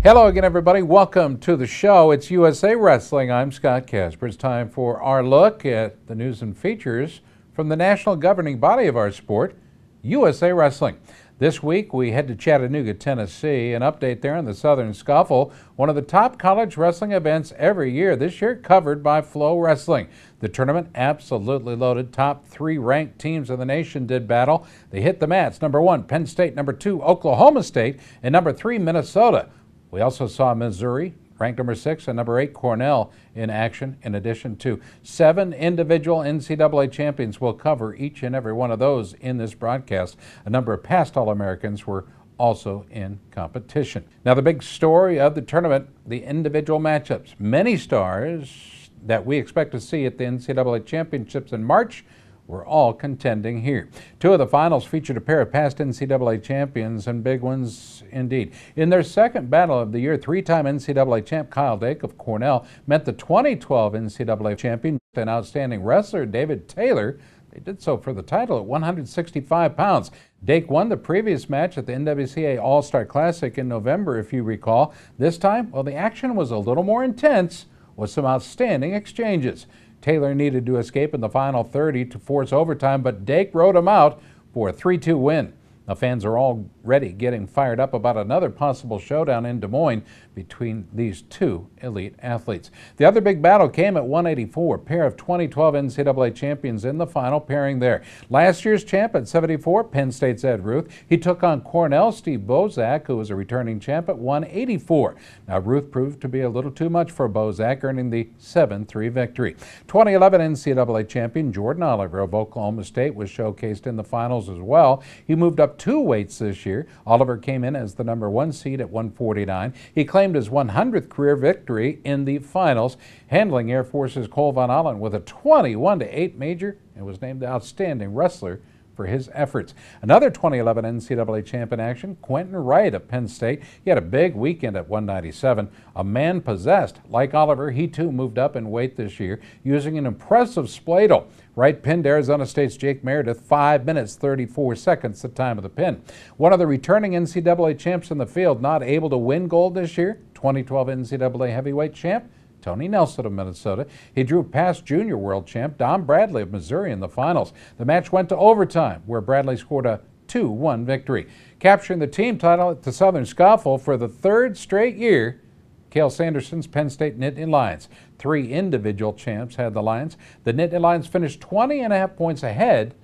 Hello again, everybody. Welcome to the show. It's USA Wrestling. I'm Scott Casper. It's time for our look at the news and features from the national governing body of our sport, USA Wrestling. This week, we head to Chattanooga, Tennessee. An update there on the Southern Scuffle, one of the top college wrestling events every year, this year covered by Flow Wrestling. The tournament absolutely loaded. Top three ranked teams in the nation did battle. They hit the mats. Number 1, Penn State. Number 2, Oklahoma State. And number 3, Minnesota. We also saw Missouri, ranked number 6, and number 8, Cornell, in action, in addition to 7 individual NCAA champions. We'll cover each and every one of those in this broadcast. A number of past All-Americans were also in competition. Now, the big story of the tournament, the individual matchups. Many stars that we expect to see at the NCAA championships in March were all contending here. 2 of the finals featured a pair of past NCAA champions, and big ones indeed. In their second battle of the year, 3-time NCAA champ Kyle Dake of Cornell met the 2012 NCAA champion and outstanding wrestler David Taylor. They did so for the title at 165 pounds. Dake won the previous match at the NWCA All-Star Classic in November, if you recall. This time, well, the action was a little more intense with some outstanding exchanges. Taylor needed to escape in the final 30 to force overtime, but Dake rode him out for a 3-2 win. Now, fans are already getting fired up about another possible showdown in Des Moines between these 2 elite athletes. The other big battle came at 184, a pair of 2012 NCAA champions in the final pairing there. Last year's champ at 74, Penn State's Ed Ruth. He took on Cornell's Steve Bozak, who was a returning champ at 184. Now, Ruth proved to be a little too much for Bozak, earning the 7-3 victory. 2011 NCAA champion Jordan Oliver of Oklahoma State was showcased in the finals as well. He moved up 2 weights this year. Oliver came in as the number 1 seed at 149. He claimed his 100th career victory in the finals, handling Air Force's Cole Von Allen with a 21-8 major, and was named the outstanding wrestler for his efforts. Another 2011 NCAA champ in action, Quentin Wright of Penn State. He had a big weekend at 197. A man possessed. Like Oliver, he too moved up in weight this year using an impressive spladle. Wright pinned Arizona State's Jake Meredith 5 minutes 34 seconds, the time of the pin. One of the returning NCAA champs in the field not able to win gold this year, 2012 NCAA heavyweight champ Tony Nelson of Minnesota. He drew past junior world champ Don Bradley of Missouri in the finals. The match went to overtime, where Bradley scored a 2-1 victory. Capturing the team title at the Southern Scuffle for the 3rd straight year, Cale Sanderson's Penn State Nittany Lions. 3 individual champs had the Lions. The Nittany Lions finished 20.5 points ahead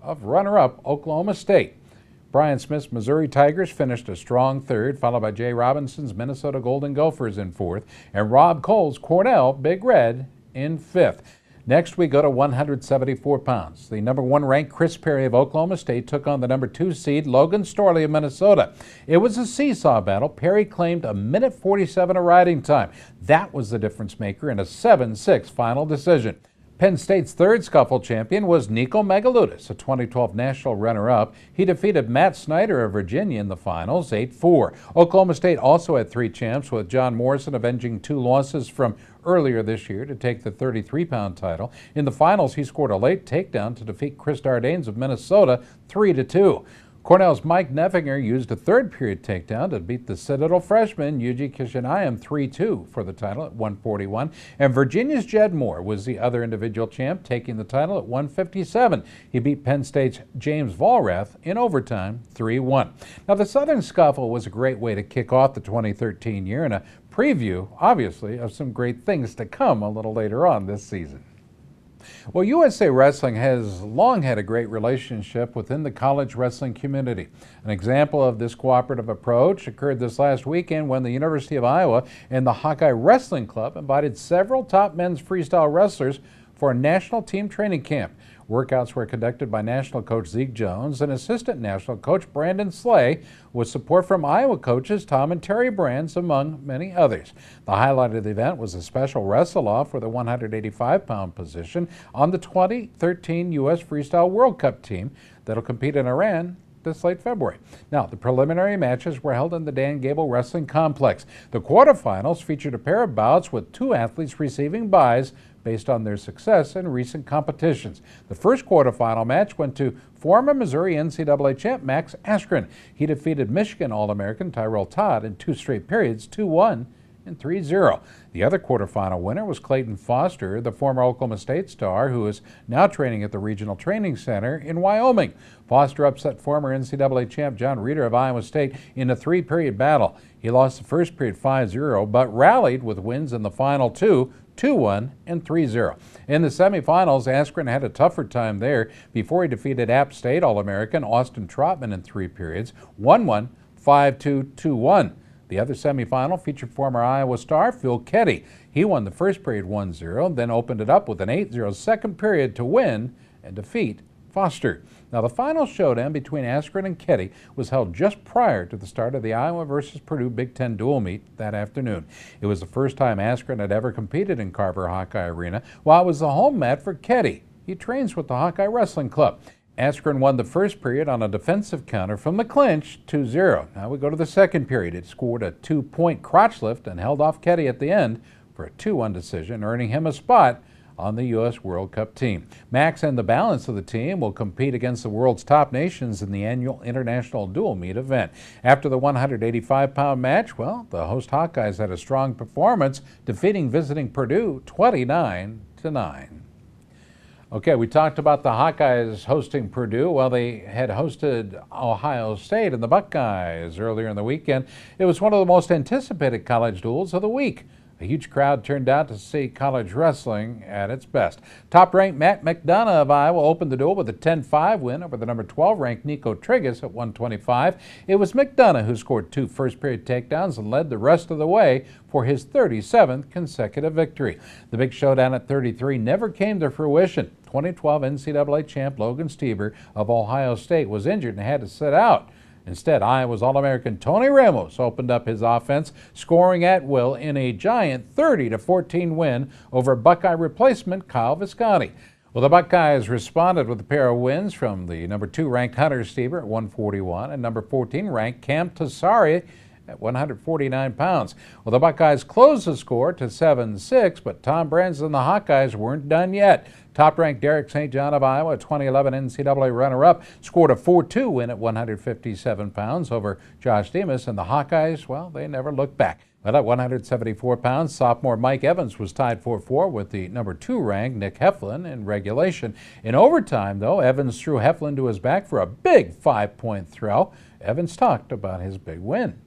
of runner-up Oklahoma State. Brian Smith's Missouri Tigers finished a strong 3rd, followed by Jay Robinson's Minnesota Golden Gophers in 4th, and Rob Cole's Cornell Big Red in 5th. Next, we go to 174 pounds. The number 1 ranked Chris Perry of Oklahoma State took on the number 2 seed Logan Storley of Minnesota. It was a seesaw battle. Perry claimed a minute 47 of riding time. That was the difference maker in a 7-6 final decision. Penn State's 3rd Scuffle champion was Nico Megaludis, a 2012 national runner-up. He defeated Matt Snyder of Virginia in the finals, 8-4. Oklahoma State also had 3 champs, with John Morrison avenging 2 losses from earlier this year to take the 33-pound title. In the finals, he scored a late takedown to defeat Chris Dardanes of Minnesota 3-2. Cornell's Mike Neffinger used a 3rd period takedown to beat the Citadel freshman Yuji Kishinayam 3-2 for the title at 141. And Virginia's Jed Moore was the other individual champ, taking the title at 157. He beat Penn State's James Vollrath in overtime 3-1. Now, the Southern Scuffle was a great way to kick off the 2013 year, and a preview, obviously, of some great things to come a little later on this season. Well, USA Wrestling has long had a great relationship within the college wrestling community. An example of this cooperative approach occurred this last weekend when the University of Iowa and the Hawkeye Wrestling Club invited several top men's freestyle wrestlers for a national team training camp. Workouts were conducted by National Coach Zeke Jones and Assistant National Coach Brandon Slay, with support from Iowa coaches Tom and Terry Brands, among many others. The highlight of the event was a special wrestle-off for the 185-pound position on the 2013 U.S. Freestyle World Cup team that'll compete in Iran this late February. Now, the preliminary matches were held in the Dan Gable Wrestling Complex. The quarterfinals featured a pair of bouts with 2 athletes receiving byes based on their success in recent competitions. The first quarterfinal match went to former Missouri NCAA champ Max Askren. He defeated Michigan All-American Tyrell Todd in 2 straight periods, 2-1 and 3-0. The other quarterfinal winner was Clayton Foster, the former Oklahoma State star who is now training at the Regional Training Center in Wyoming. Foster upset former NCAA champ John Reeder of Iowa State in a 3-period battle. He lost the first period 5-0, but rallied with wins in the final 2, 2-1 and 3-0. In the semifinals, Askren had a tougher time there before he defeated App State All-American Austin Trotman in 3 periods, 1-1, 5-2, 2-1. The other semifinal featured former Iowa star Phil Keddy. He won the first period 1-0, then opened it up with an 8-0 second period to win and defeat Foster. Now, the final showdown between Askren and Keddy was held just prior to the start of the Iowa versus Purdue Big Ten dual meet that afternoon. It was the first time Askren had ever competed in Carver Hawkeye Arena, while it was the home mat for Keddy. He trains with the Hawkeye Wrestling Club. Askren won the first period on a defensive counter from the clinch, 2-0. Now we go to the second period. It scored a 2-point crotch lift and held off Keddy at the end for a 2-1 decision, earning him a spot on the U.S. World Cup team. Max and the balance of the team will compete against the world's top nations in the annual International Dual Meet event. After the 185-pound match, well, the host Hawkeyes had a strong performance, defeating visiting Purdue 29-9. Okay, we talked about the Hawkeyes hosting Purdue. Well, they had hosted Ohio State and the Buckeyes earlier in the weekend. It was one of the most anticipated college duels of the week. A huge crowd turned out to see college wrestling at its best. Top-ranked Matt McDonough of Iowa opened the duel with a 10-5 win over the number 12-ranked Nico Trigas at 125. It was McDonough who scored 2 first-period takedowns and led the rest of the way for his 37th consecutive victory. The big showdown at 33 never came to fruition. 2012 NCAA champ Logan Stieber of Ohio State was injured and had to sit out. Instead, Iowa's All-American Tony Ramos opened up his offense, scoring at will in a giant 30-14 win over Buckeye replacement Kyle Visconti. Well, the Buckeyes responded with a pair of wins from the number 2-ranked Hunter Stieber at 141 and number 14-ranked Kemp at 149 pounds. Well, the Buckeyes closed the score to 7-6, but Tom Brands and the Hawkeyes weren't done yet. Top-ranked Derek St. John of Iowa, a 2011 NCAA runner-up, scored a 4-2 win at 157 pounds over Josh Demas, and the Hawkeyes, well, they never looked back. But at 174 pounds, sophomore Mike Evans was tied 4-4 with the number 2-ranked Nick Heflin in regulation. In overtime, though, Evans threw Heflin to his back for a big 5-point throw. Evans talked about his big win.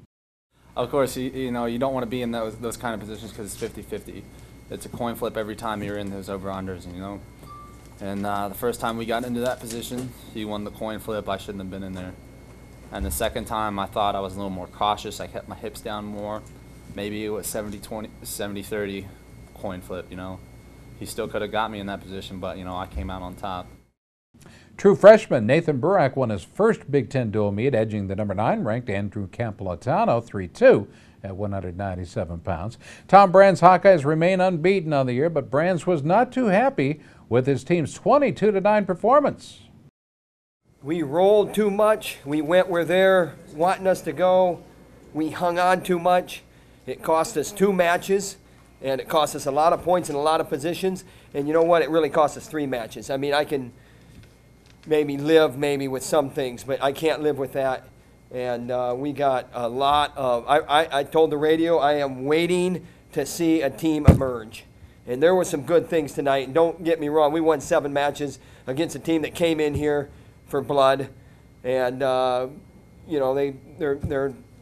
Of course, you don't want to be in those kind of positions because it's 50-50. It's a coin flip every time you're in those over-unders, And the first time we got into that position, he won the coin flip. I shouldn't have been in there. And the second time, I thought I was a little more cautious. I kept my hips down more. Maybe it was 70-20, 70-30 coin flip, He still could have got me in that position, but, I came out on top. True freshman Nathan Burak won his first Big Ten dual meet, edging the number 9-ranked Andrew Campolatano 3-2 at 197 pounds. Tom Brands' Hawkeyes remain unbeaten on the year, but Brands was not too happy with his team's 22-9 performance. We rolled too much. We went where they're wanting us to go. We hung on too much. It cost us 2 matches, and it cost us a lot of points in a lot of positions. And you know what? It really cost us 3 matches. I mean, I can maybe live with some things, but I can't live with that. And we got a lot of, I told the radio, I am waiting to see a team emerge. And there were some good things tonight. And don't get me wrong, we won 7 matches against a team that came in here for blood. And, their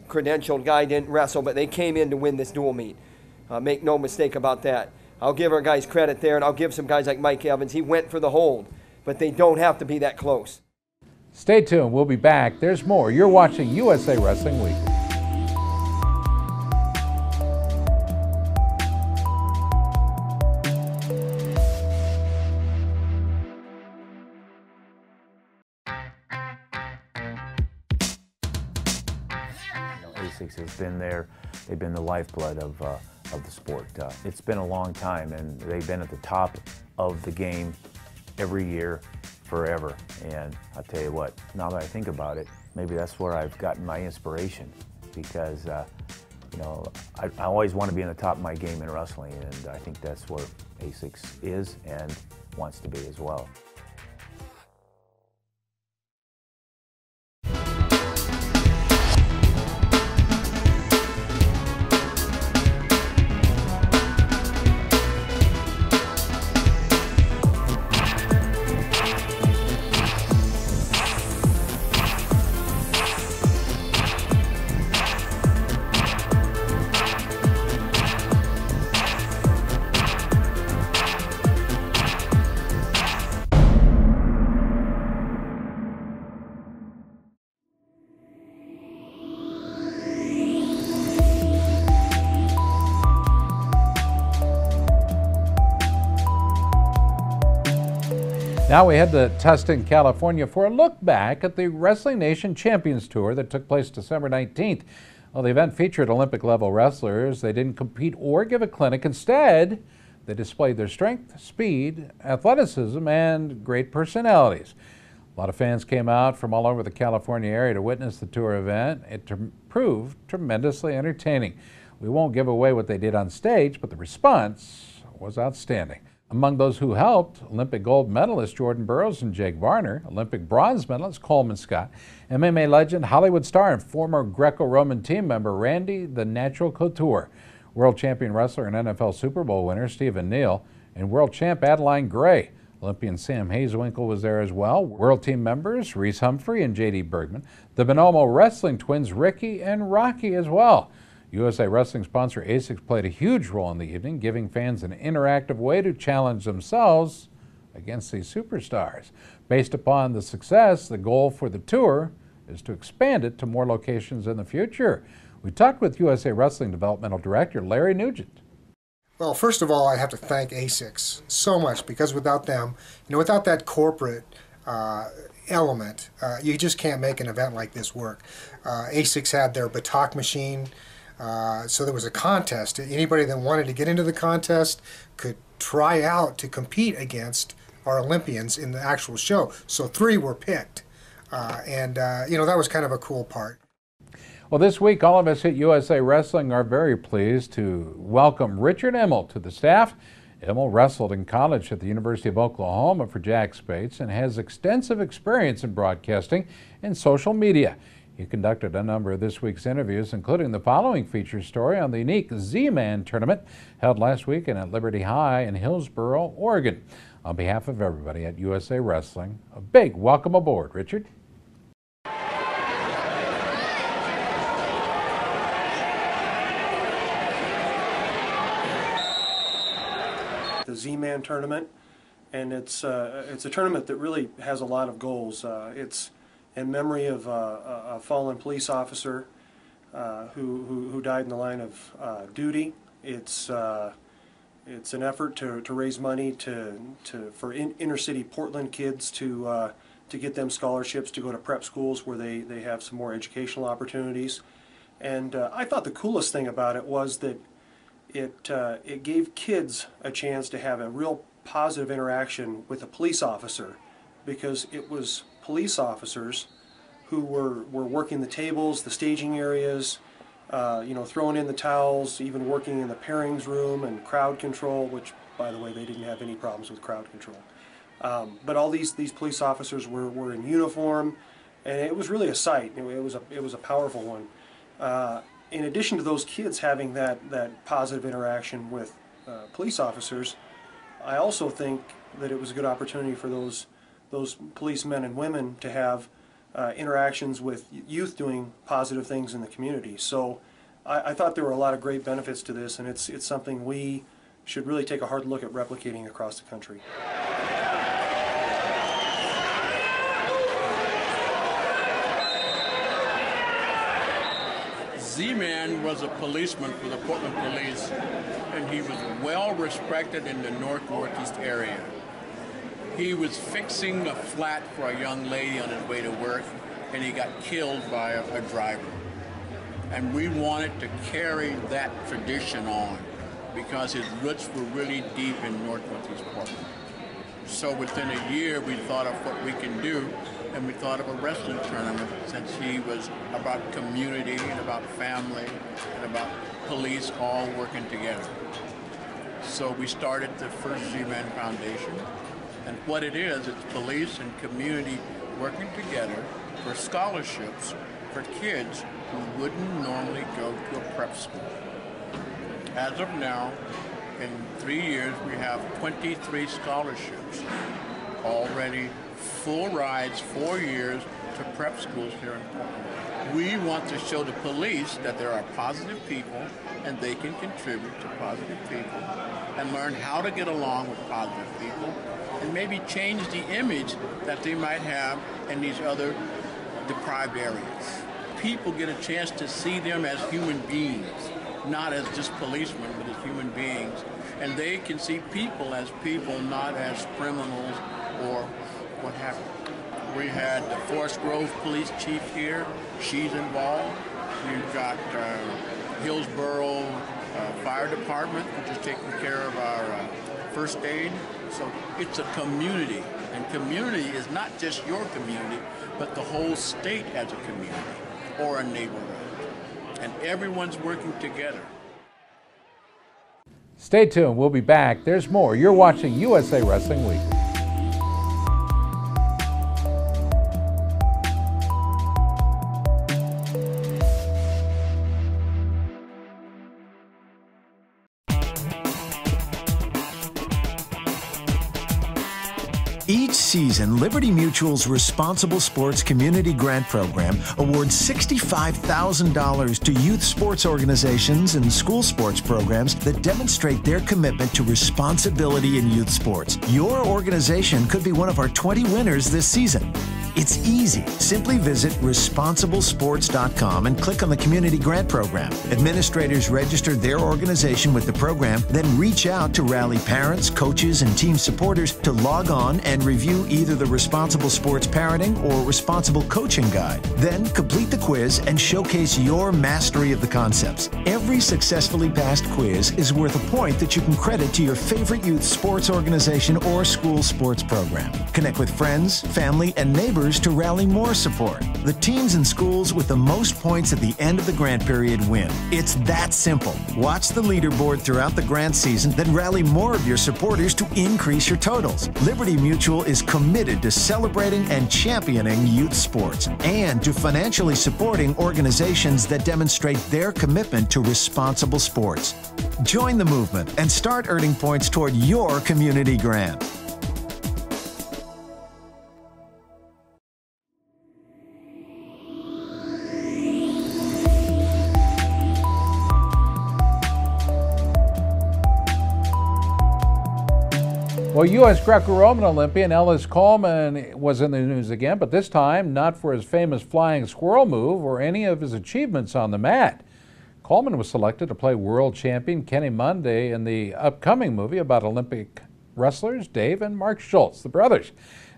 credentialed guy didn't wrestle, but they came in to win this dual meet. Make no mistake about that. I'll give our guys credit there, and I'll give some guys like Mike Evans. He went for the hold, but they don't have to be that close. Stay tuned. We'll be back. There's more. You're watching USA Wrestling Weekly. ASICS has been there. They've been the lifeblood of the sport. It's been a long time, and they've been at the top of the game every year, forever. And I'll tell you what, now that I think about it, maybe that's where I've gotten my inspiration, because I always want to be in the top of my game in wrestling, and I think that's where ASICS is and wants to be as well. Now we head to Tustin, California for a look back at the Wrestling Nation Champions Tour that took place December 19th. Well, the event featured Olympic-level wrestlers. They didn't compete or give a clinic. Instead, they displayed their strength, speed, athleticism, and great personalities. A lot of fans came out from all over the California area to witness the tour event. It proved tremendously entertaining. We won't give away what they did on stage, but the response was outstanding. Among those who helped, Olympic gold medalist Jordan Burroughs and Jake Varner, Olympic bronze medalist Coleman Scott, MMA legend, Hollywood star, and former Greco-Roman team member Randy the Natural Couture, world champion wrestler and NFL Super Bowl winner Stephen Neal, and world champ Adeline Gray. Olympian Sam Hazewinkle was there as well. World team members Reese Humphrey and J.D. Bergman. The Bonomo wrestling twins Ricky and Rocky as well. USA Wrestling sponsor ASICS played a huge role in the evening, giving fans an interactive way to challenge themselves against these superstars. Based upon the success, the goal for the tour is to expand it to more locations in the future. We talked with USA Wrestling Developmental Director Larry Nugent. Well, first of all, I have to thank ASICS so much, because without them, without that corporate element, you just can't make an event like this work. ASICS had their Batak machine. So there was a contest. Anybody that wanted to get into the contest could try out to compete against our Olympians in the actual show. So 3 were picked. That was kind of a cool part. Well, this week, all of us at USA Wrestling are very pleased to welcome Richard Emmel to the staff. Emmel wrestled in college at the University of Oklahoma for Jack Spates and has extensive experience in broadcasting and social media. He conducted a number of this week's interviews, including the following feature story on the unique Z-Man tournament held last weekend at Liberty High in Hillsboro, Oregon. On behalf of everybody at USA Wrestling, a big welcome aboard, Richard. The Z-Man tournament, and it's a tournament that really has a lot of goals. It's in memory of a fallen police officer who died in the line of duty. It's an effort to raise money for inner city Portland kids to get them scholarships to go to prep schools where they have some more educational opportunities. And I thought the coolest thing about it was that it gave kids a chance to have a real positive interaction with a police officer, because it was police officers who were working the tables, the staging areas, throwing in the towels, even working in the pairings room and crowd control, which, by the way, they didn't have any problems with crowd control. But all these police officers were in uniform, and it was really a sight. It was a powerful one. In addition to those kids having that positive interaction with police officers, I also think that it was a good opportunity for those policemen and women to have interactions with youth doing positive things in the community. So I thought there were a lot of great benefits to this, and it's something we should really take a hard look at replicating across the country. Z-Man was a policeman for the Portland Police, and he was well respected in the Northeast area. He was fixing a flat for a young lady on his way to work, and he got killed by a driver. And we wanted to carry that tradition on because his roots were really deep in Northeast Portland. So within a year, we thought of what we can do, and we thought of a wrestling tournament, since he was about community and about family and about police all working together. So we started the first Z-Man Foundation. And what it is, it's police and community working together for scholarships for kids who wouldn't normally go to a prep school. As of now, in 3 years, we have 23 scholarships already, full rides, 4 years to prep schools here in Portland. We want to show the police that there are positive people and they can contribute to positive people and learn how to get along with positive people and maybe change the image that they might have in these other deprived areas. People get a chance to see them as human beings, not as just policemen, but as human beings. And they can see people, not as criminals or what have you. We had the Forest Grove Police Chief here. She's involved. We've got Hillsborough Fire Department, which is taking care of our first aid. So it's a community. And community is not just your community, but the whole state as a community or a neighborhood. And everyone's working together. Stay tuned. We'll be back. There's more. You're watching USA Wrestling Week. Each season, Liberty Mutual's Responsible Sports Community Grant Program awards $65,000 to youth sports organizations and school sports programs that demonstrate their commitment to responsibility in youth sports. Your organization could be one of our 20 winners this season. It's easy. Simply visit responsiblesports.com and click on the Community Grant Program. Administrators register their organization with the program, then reach out to rally parents, coaches, and team supporters to log on and review either the Responsible Sports Parenting or Responsible Coaching Guide. Then complete the quiz and showcase your mastery of the concepts. Every successfully passed quiz is worth a point that you can credit to your favorite youth sports organization or school sports program. Connect with friends, family, and neighbors to rally more support. The teams and schools with the most points at the end of the grant period win. It's that simple. Watch the leaderboard throughout the grant season, then rally more of your supporters to increase your totals. Liberty Mutual is committed to celebrating and championing youth sports and to financially supporting organizations that demonstrate their commitment to responsible sports. Join the movement and start earning points toward your community grant. Well, U.S. Greco-Roman Olympian Ellis Coleman was in the news again, but this time not for his famous flying squirrel move or any of his achievements on the mat. Coleman was selected to play world champion Kenny Monday in the upcoming movie about Olympic wrestlers Dave and Mark Schultz, the brothers.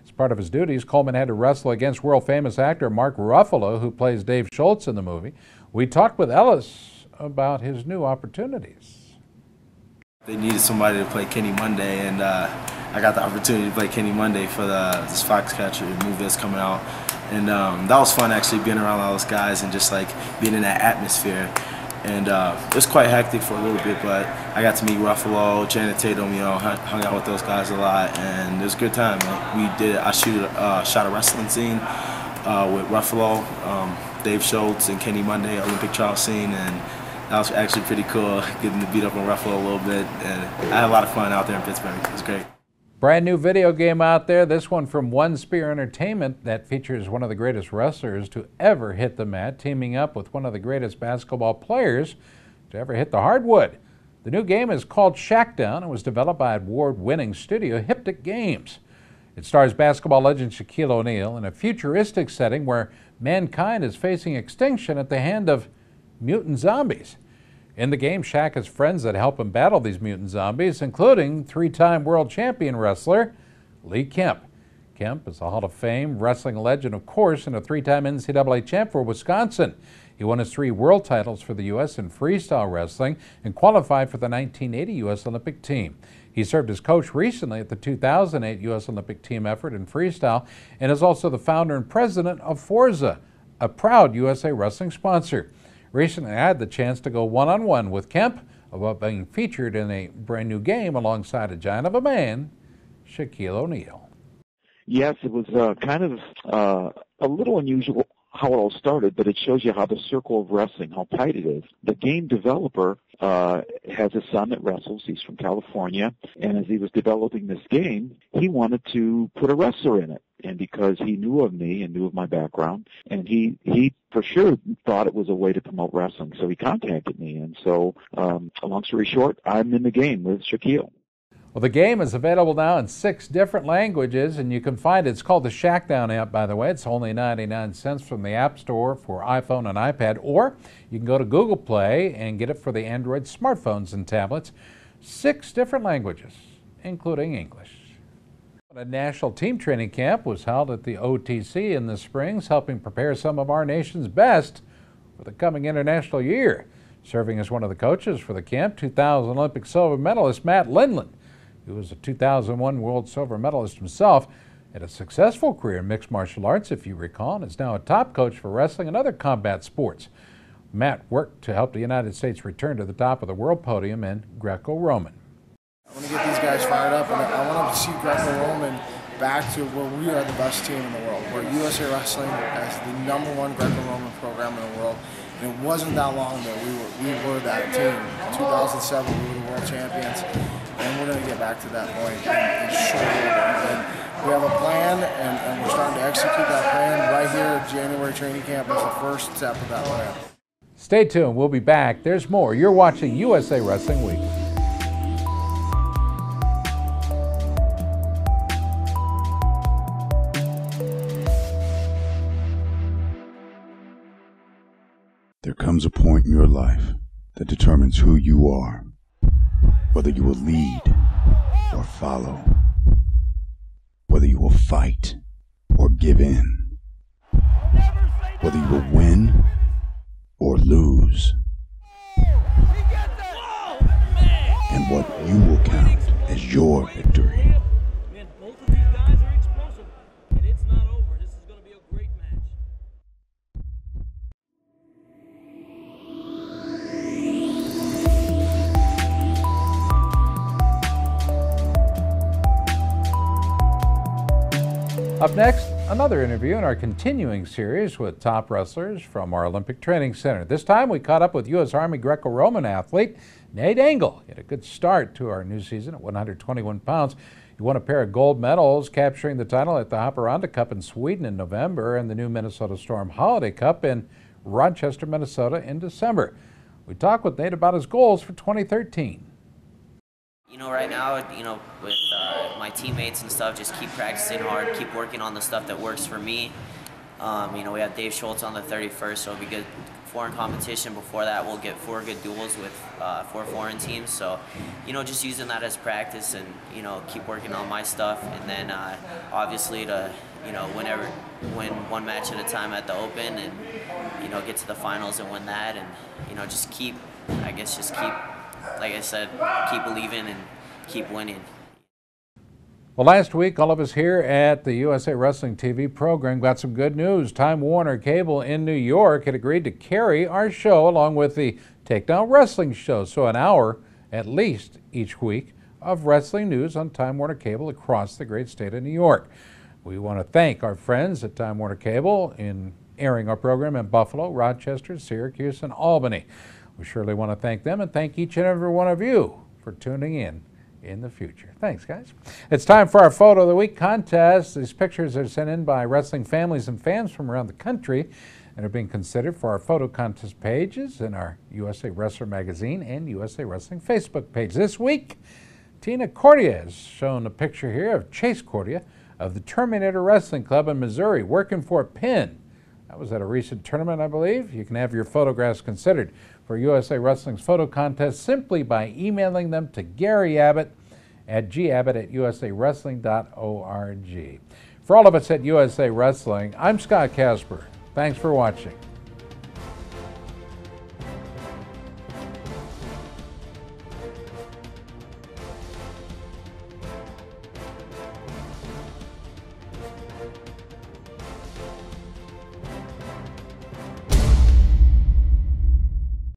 As part of his duties, Coleman had to wrestle against world-famous actor Mark Ruffalo, who plays Dave Schultz in the movie. We talked with Ellis about his new opportunities. They needed somebody to play Kenny Monday, and I got the opportunity to play Kenny Monday for this Foxcatcher movie that's coming out. And that was fun, actually, being around all those guys and just like being in that atmosphere. And it was quite hectic for a little bit, but I got to meet Ruffalo, Janet Tatum, you know, hung out with those guys a lot, and it was a good time. I shot a wrestling scene with Ruffalo, Dave Schultz, and Kenny Monday, Olympic trial scene, and that was actually pretty cool, getting to beat up on Ruffalo a little bit. And I had a lot of fun out there in Pittsburgh. It was great. Brand new video game out there, this one from One Spear Entertainment, that features one of the greatest wrestlers to ever hit the mat, teaming up with one of the greatest basketball players to ever hit the hardwood. The new game is called Shackdown and was developed by award-winning studio Hyptic Games. It stars basketball legend Shaquille O'Neal in a futuristic setting where mankind is facing extinction at the hand of mutant zombies. In the game, Shaq has friends that help him battle these mutant zombies, including three-time world champion wrestler Lee Kemp. Kemp is a Hall of Fame wrestling legend, of course, and a three-time NCAA champ for Wisconsin. He won his 3 world titles for the U.S. in freestyle wrestling and qualified for the 1980 U.S. Olympic team. He served as coach recently at the 2008 U.S. Olympic team effort in freestyle and is also the founder and president of Forza, a proud USA Wrestling sponsor. Recently, I had the chance to go one-on-one with Kemp about being featured in a brand new game alongside a giant of a man, Shaquille O'Neal. Yes, it was kind of a little unusual how it all started, but it shows you how the circle of wrestling, how tight it is. The game developer has a son that wrestles. He's from California, and as he was developing this game, he wanted to put a wrestler in it. And because he knew of me and knew of my background, and he for sure thought it was a way to promote wrestling, so he contacted me. And so, long story short, I'm in the game with Shaquille. Well, the game is available now in 6 different languages, and you can find it. It's called the Shackdown app, by the way. It's only 99 cents from the App Store for iPhone and iPad, or you can go to Google Play and get it for the Android smartphones and tablets. 6 different languages, including English. A national team training camp was held at the OTC in the Springs, helping prepare some of our nation's best for the coming international year. Serving as one of the coaches for the camp, 2000 Olympic silver medalist Matt Lindland, who was a 2001 world silver medalist himself, had a successful career in mixed martial arts, if you recall, and is now a top coach for wrestling and other combat sports. Matt worked to help the United States return to the top of the world podium in Greco-Roman. I want to get these guys fired up, and I want to see Greco-Roman back to where we are the best team in the world, where USA Wrestling has the #1 Greco-Roman program in the world. And it wasn't that long that we were that team. In 2007, we were the world champions, and we're going to get back to that point in short order. And we have a plan, and we're starting to execute that plan right here at January training camp as the first step of that plan. Stay tuned. We'll be back. There's more. You're watching USA Wrestling Week. There comes a point in your life that determines who you are, whether you will lead or follow, whether you will fight or give in, whether you will win or lose, and what you will count as your victory. Up next, another interview in our continuing series with top wrestlers from our Olympic Training Center. This time we caught up with U.S. Army Greco-Roman athlete Nate Engel. He had a good start to our new season at 121 pounds. He won a pair of gold medals, capturing the title at the Haparanda Cup in Sweden in November and the new Minnesota Storm Holiday Cup in Rochester, Minnesota in December. We talked with Nate about his goals for 2013. You know, right now, with my teammates and stuff, just keep practicing hard, keep working on the stuff that works for me. We have Dave Schultz on the 31st, so it'll be good foreign competition. Before that, we'll get 4 good duels with 4 foreign teams. So, just using that as practice and, keep working on my stuff. And then, obviously, to, win one match at a time at the Open and, get to the finals and win that. And, just keep, like I said, keep believing and keep winning. Well, last week, all of us here at the USA Wrestling TV program got some good news. Time Warner Cable in New York had agreed to carry our show along with the Takedown Wrestling show. So an hour, at least, each week of wrestling news on Time Warner Cable across the great state of New York. We want to thank our friends at Time Warner Cable in airing our program in Buffalo, Rochester, Syracuse, and Albany. We surely want to thank them and thank each and every one of you for tuning in the future. Thanks, guys. It's time for our Photo of the Week contest. These pictures are sent in by wrestling families and fans from around the country and are being considered for our photo contest pages in our USA Wrestler magazine and USA Wrestling Facebook page. This week, Tina Cordia has shown a picture here of Chase Cordia of the Terminator Wrestling Club in Missouri working for a pin. That was at a recent tournament, I believe. You can have your photographs considered for USA Wrestling's photo contest simply by emailing them to Gary Abbott at gabbott@usawrestling.org. For all of us at USA Wrestling, I'm Scott Casper. Thanks for watching.